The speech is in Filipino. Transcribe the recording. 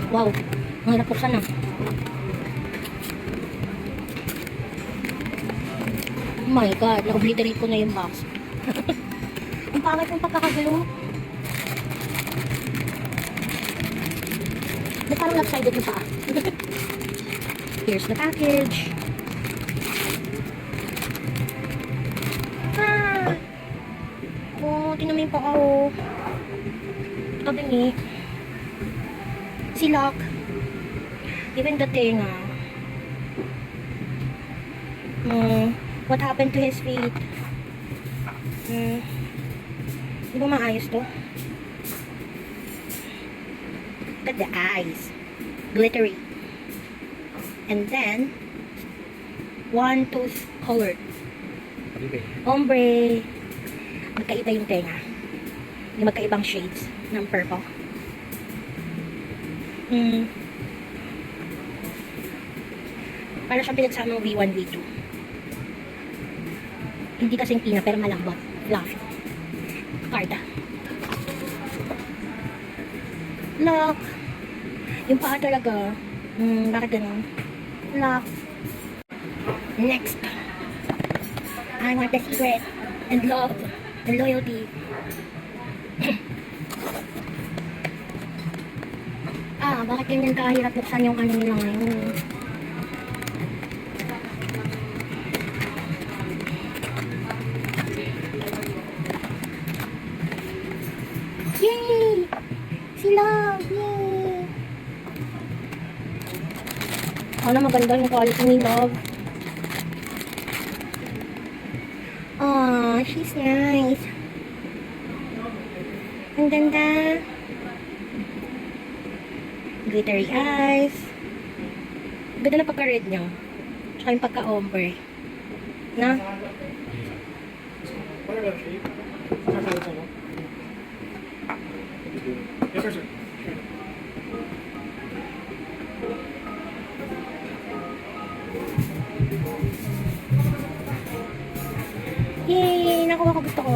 Wow, ang hirap buksan ah. Oh my god, na-obliterate ko na yung box. Ang pangit yung pagkakagulo. Ba't parang lopsided na pa? Here's the package. Ah! Oh, tinan mo yung paa oh. Tabi ni. Silak. Even the tenga. What happened to his feet? Di ba maayos to? Look at the eyes. Glittery. And then, one tooth colored. Ombre. Magkaiba yung tenga. Yung magkaibang shades ng purple. Para siyang pinagsamang V1, V2. Hindi kasing pina, pero malambot. Fluffy. Karta. Look. Yung paa talaga. Bakit ganun? Look. Next. I want the secret. And love. And loyalty. Bakit ganyan kahirap buksan yung ano nila ngayon? Yay! Sila! Yay! Sana maganda yung quality ni Love. Aww, she's nice. Ang ganda. Glittery eyes. Ganda na pagka-red niya. Tsaka yung pagka-ombre. Na? Yay! Nakuha ko, gusto ko.